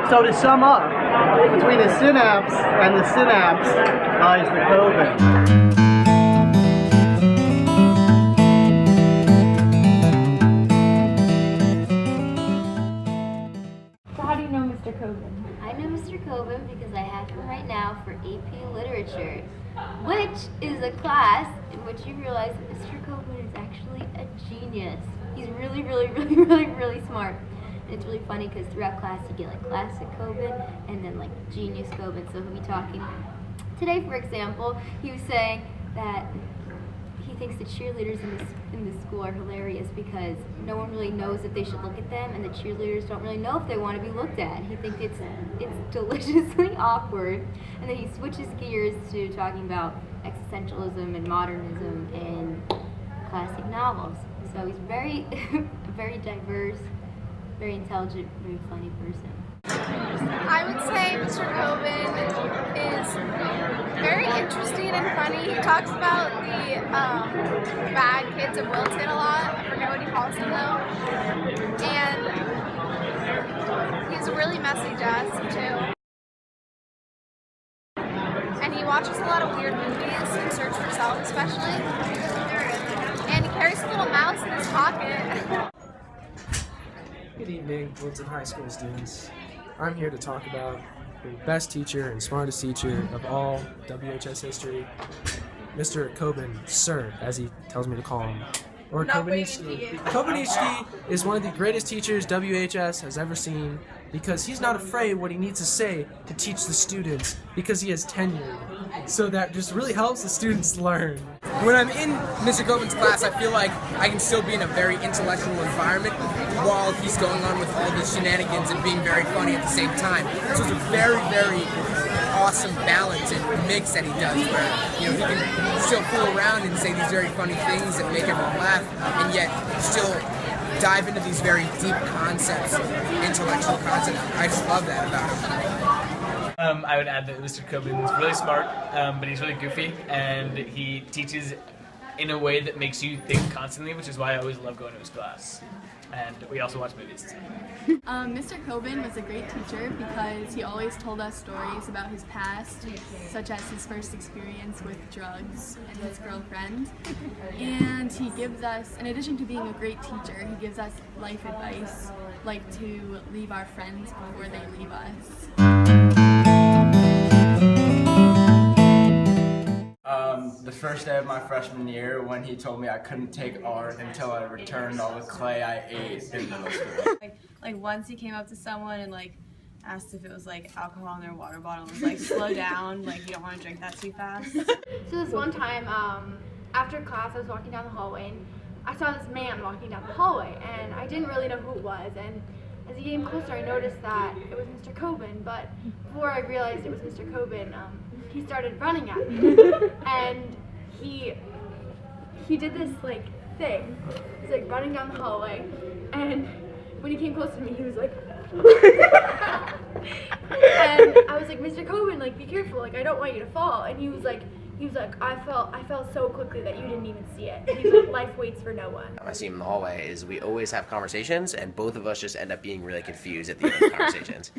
So to sum up, between the synapse and the synapse lies the Kobin. So how do you know Mr. Kobin? I know Mr. Kobin because I have him right now for AP Literature, which is a class in which you realize that Mr. Kobin is actually a genius. He's really, really, really, really, really smart. And it's really funny because throughout class you get like classic Kobin and then like genius Kobin. So he'll be talking. Today, for example, he was saying that he thinks the cheerleaders in this school are hilarious because no one really knows if they should look at them, and the cheerleaders don't really know if they want to be looked at. He thinks it's deliciously awkward, and then he switches gears to talking about existentialism and modernism in classic novels. So he's very, very diverse, very intelligent, very funny person. I would say Mr. Kobin is very interesting and funny. He talks about the bad kids of Wilton a lot. I forget what he calls them though. And he's a really messy desk too. And he watches a lot of weird movies in Search for Self especially. And he carries a little mouse in his pocket. Good evening, Wilton High School students. I'm here to talk about the best teacher and smartest teacher of all WHS history, Mr. Kobin, Sir, as he tells me to call him, or Kobinichki. Kobinichki is one of the greatest teachers WHS has ever seen because he's not afraid what he needs to say to teach the students because he has tenure. So that just really helps the students learn. When I'm in Mr. Kobin's class, I feel like I can still be in a very intellectual environment while he's going on with all the shenanigans and being very funny at the same time. So it's a very, very awesome balance and mix that he does where, you know, he can still fool around and say these very funny things and make everyone laugh and yet still dive into these very deep concepts, intellectual concepts. I just love that about him. I would add that Mr. Kobin is really smart, but he's really goofy, and he teaches in a way that makes you think constantly, which is why I always love going to his class. And we also watch movies. Mr. Kobin was a great teacher because he always told us stories about his past, such as his first experience with drugs and his girlfriend. And he gives us, in addition to being a great teacher, he gives us life advice, like to leave our friends before they leave us. The first day of my freshman year when he told me I couldn't take art until I returned all the clay I ate in middle school. Like once he came up to someone and like asked if it was like alcohol in their water bottle and was like, slow down, like you don't want to drink that too fast. So this one time, after class, I was walking down the hallway and I saw this man walking down the hallway and I didn't really know who it was, and as he came closer I noticed that it was Mr. Kobin, but before I realized it was Mr. Kobin, he started running at me and he did this like thing. He's like running down the hallway, and when he came close to me he was like and I was like, Mr. Kobin, like be careful, like I don't want you to fall. And he was like I fell so quickly that you didn't even see it. He's like, life waits for no one. I see him in the hallway is we always have conversations and both of us just end up being really confused at the end of the conversations.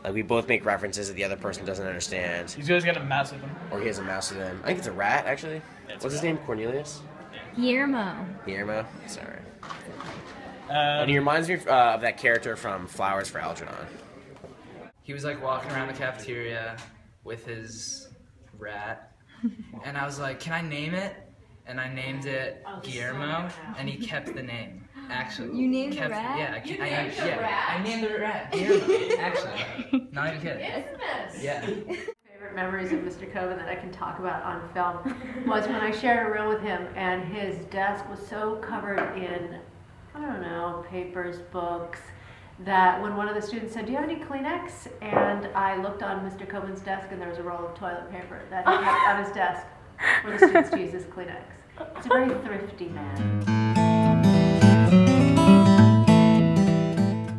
Like we both make references that the other person doesn't understand. He's always got a mouse with him. Or he has a mouse with him. I think it's a rat actually. What's his name? Cornelius? Guillermo. Guillermo? Sorry. And he reminds me of that character from Flowers for Algernon. He was like walking around the cafeteria with his rat, and I was like, can I name it? And I named it Guillermo, and he kept the name. Actually, you named the rat? Yeah, I named the rat Guillermo. Actually, not even kidding. Yeah. Favorite memories of Mr. Kobin that I can talk about on film was when I shared a room with him, and his desk was so covered in, I don't know, papers, books, that when one of the students said, do you have any Kleenex? And I looked on Mr. Kobin's desk and there was a roll of toilet paper that he kept on his desk for the students to use as Kleenex. He's a very thrifty man.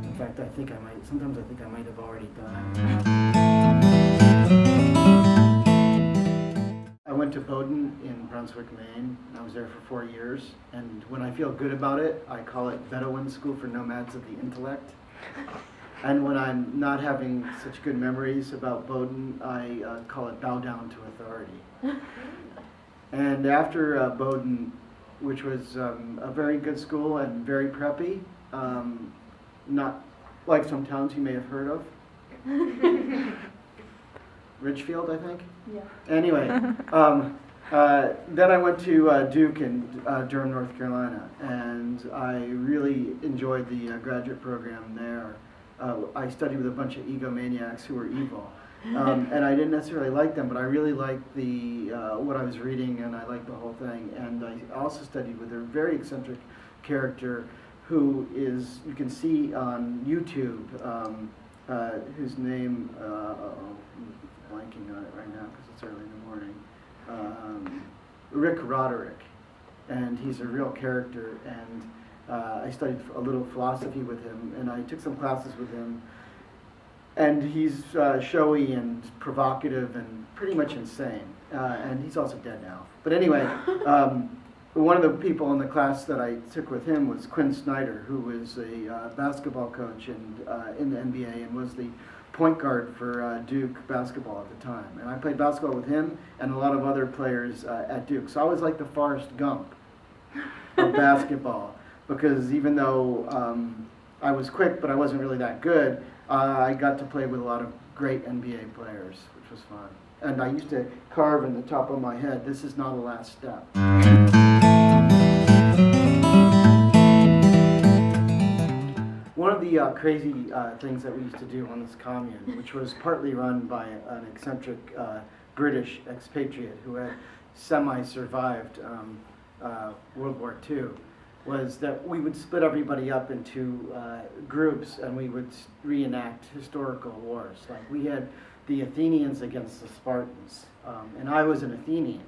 In fact, sometimes I think I might have already done it. I went to Bowdoin in Brunswick, Maine, and I was there for 4 years. And when I feel good about it, I call it Bedouin School for Nomads of the Intellect. And when I'm not having such good memories about Bowdoin, I call it bow down to authority. And after Bowdoin, which was a very good school and very preppy, not like some towns you may have heard of. Ridgefield, I think? Yeah. Anyway, then I went to Duke in Durham, North Carolina, and I really enjoyed the graduate program there. I studied with a bunch of egomaniacs who were evil. And I didn't necessarily like them, but I really liked the what I was reading, and I liked the whole thing. And I also studied with a very eccentric character who is, you can see on YouTube, whose name, I'm blanking on it right now because it's early in the morning, Rick Roderick. And he's a real character, and I studied a little philosophy with him, and I took some classes with him. And he's showy and provocative and pretty much insane. And he's also dead now. But anyway, one of the people in the class that I took with him was Quinn Snyder, who was a basketball coach in the NBA and was the point guard for Duke basketball at the time. And I played basketball with him and a lot of other players at Duke. So I was like the Forrest Gump of basketball, because even though I was quick, but I wasn't really that good, I got to play with a lot of great NBA players, which was fun. And I used to carve in the top of my head, "This is not a last step." One of the crazy things that we used to do on this commune, which was partly run by an eccentric British expatriate who had semi-survived World War II, was that we would split everybody up into groups, and we would reenact historical wars. Like we had the Athenians against the Spartans, and I was an Athenian.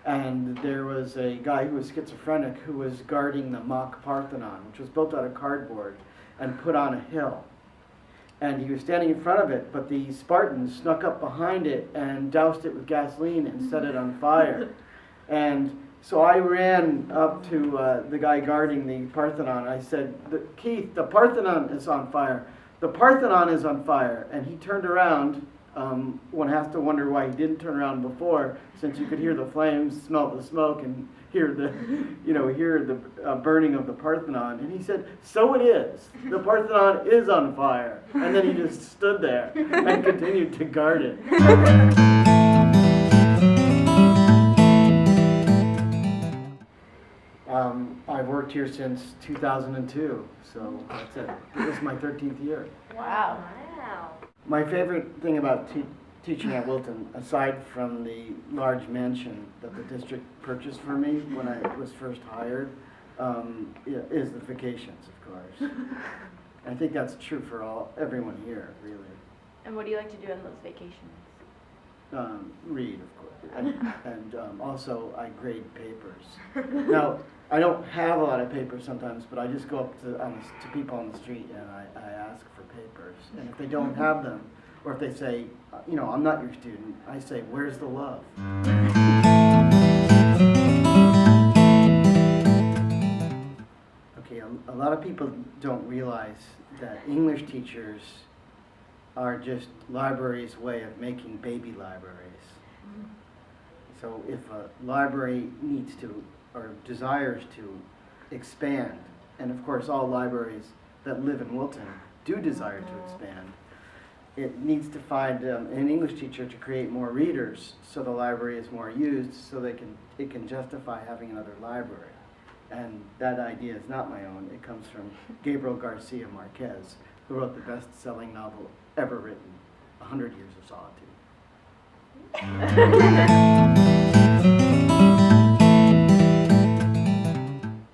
And there was a guy who was schizophrenic who was guarding the mock Parthenon, which was built out of cardboard and put on a hill. And he was standing in front of it, but the Spartans snuck up behind it and doused it with gasoline and set it on fire. And so I ran up to the guy guarding the Parthenon. I said, "Keith, the Parthenon is on fire. The Parthenon is on fire." And he turned around. One has to wonder why he didn't turn around before, since you could hear the flames, smell the smoke, and hear the, burning of the Parthenon. And he said, "So it is. The Parthenon is on fire." And then he just stood there and continued to guard it. I've worked here since 2002, so that's it. This is my 13th year. Wow. My favorite thing about teaching at Wilton, aside from the large mansion that the district purchased for me when I was first hired, is the vacations, of course. I think that's true for everyone here, really. And what do you like to do on those vacations? Read, of course, and also I grade papers. Now, I don't have a lot of papers sometimes, but I just go up to people on the street and I ask for papers. And if they don't have them, or if they say, "I'm not your student," I say, "Where's the love?" Okay, a lot of people don't realize that English teachers are just libraries' way of making baby libraries. So if a library needs to, or desires to expand, and of course all libraries that live in Wilton do desire to expand, it needs to find an English teacher to create more readers so the library is more used, so it can justify having another library. And that idea is not my own. It comes from Gabriel Garcia Marquez, who wrote the best-selling novel ever written, 100 Years of Solitude.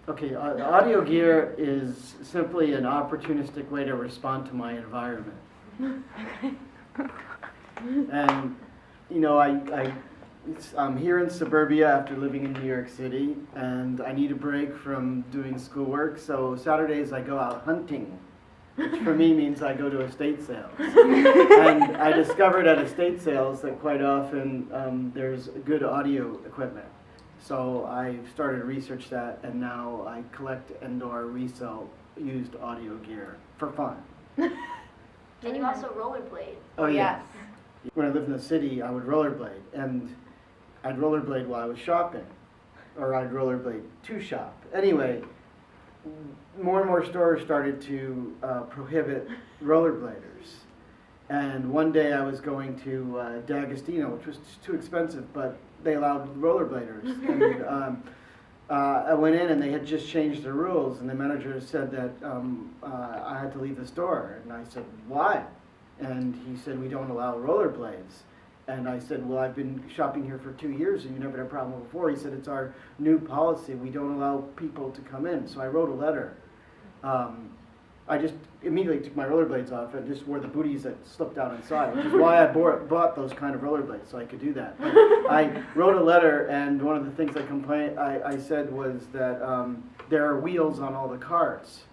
Okay, audio gear is simply an opportunistic way to respond to my environment. And, I'm here in suburbia after living in New York City, and I need a break from doing schoolwork, so Saturdays I go out hunting, which for me means I go to estate sales. And I discovered at estate sales that quite often there's good audio equipment. So I started to research that, and now I collect and/or resell used audio gear for fun. And you also rollerblade. Oh yeah. When I lived in the city, I would rollerblade, and I'd rollerblade while I was shopping, or I'd rollerblade to shop. Anyway, more and more stores started to prohibit rollerbladers. And one day I was going to D'Agostino, which was too expensive, but they allowed rollerbladers. And I went in and they had just changed the rules, and the manager said that I had to leave the store. And I said, why? And he said, we don't allow rollerblades. And I said, well, I've been shopping here for 2 years and you never had a problem before. He said, it's our new policy. We don't allow people to come in. So I wrote a letter. I just immediately took my rollerblades off and just wore the booties that slipped out inside, which is why I bought those kind of rollerblades, so I could do that. But I wrote a letter, and one of the things I said was that there are wheels on all the cars.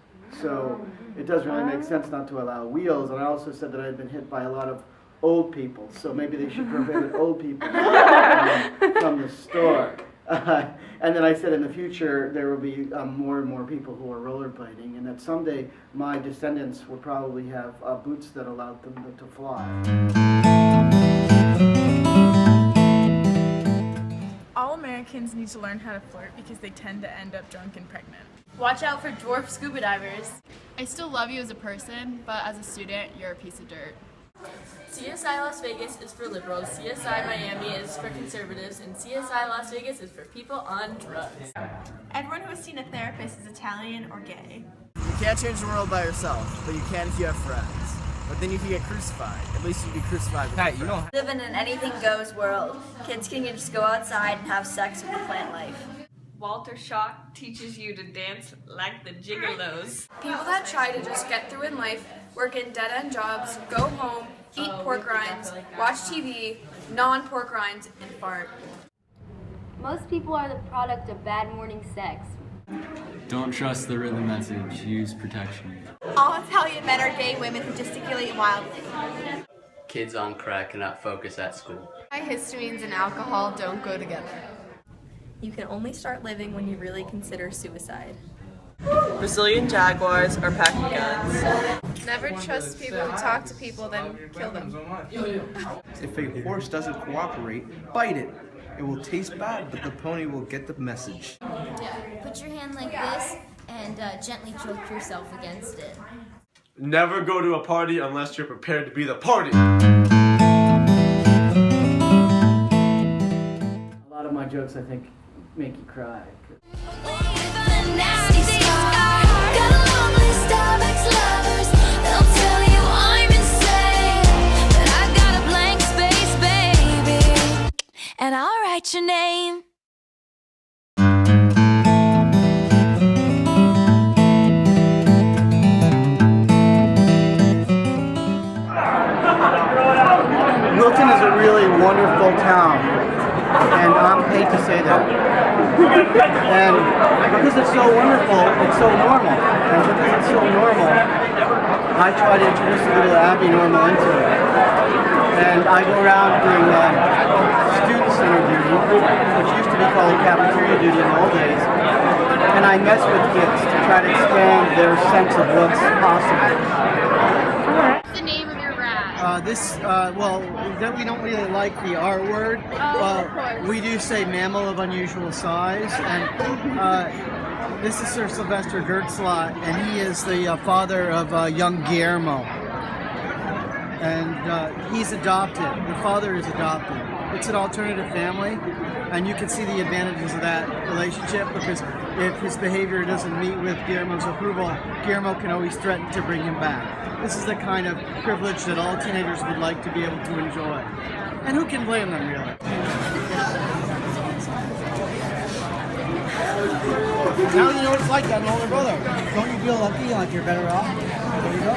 So it doesn't really make sense not to allow wheels. And I also said that I had been hit by a lot of old people, so maybe they should prohibit old people from the store. And then I said in the future there will be more and more people who are rollerblading, and that someday my descendants will probably have boots that allowed them to fly. All Americans need to learn how to flirt because they tend to end up drunk and pregnant. Watch out for dwarf scuba divers. I still love you as a person, but as a student, you're a piece of dirt. CSI Las Vegas is for liberals, CSI Miami is for conservatives, and CSI Las Vegas is for people on drugs. Everyone who has seen a therapist is Italian or gay. You can't change the world by yourself, but you can if you have friends. But then you can get crucified. At least you can be crucified with your friends. Live in an anything goes world. Kids can just go outside and have sex with the plant life. Walter Schock teaches you to dance like the gigolos. People that try to just get through in life, work in dead-end jobs, go home, eat pork rinds, watch TV, non-pork rinds, and fart. Most people are the product of bad morning sex. Don't trust the written message. Use protection. All Italian men are gay women who gesticulate wildly. Kids on crack cannot focus at school. Histamines and alcohol don't go together. You can only start living when you really consider suicide. Brazilian jaguars are packing guns. Never trust people who talk to people, then kill them. If a horse doesn't cooperate, bite it. It will taste bad, but the pony will get the message. Put your hand like this and gently choke yourself against it. Never go to a party unless you're prepared to be the party. A lot of my jokes, I think, make you cry. And I'll write your name. Milton is a really wonderful town, and I'm paid to say that. And because it's so wonderful, it's so normal. And because it's so normal, I try to introduce a little Abbey normal into it. And I go around doing student center duty, which used to be called cafeteria duty in the old days, and I mess with kids to try to expand their sense of what's possible. What's the name of your rat? Well, we don't really like the R word. We do say mammal of unusual size, and this is Sir Sylvester Gertzlot, and he is the father of young Guillermo. And he's adopted. The father is adopted. It's an alternative family, and you can see the advantages of that relationship, because if his behavior doesn't meet with Guillermo's approval, Guillermo can always threaten to bring him back. This is the kind of privilege that all teenagers would like to be able to enjoy. And who can blame them, really? Now you know what it's like, that older brother. Don't you feel lucky, like you're better off? There you go.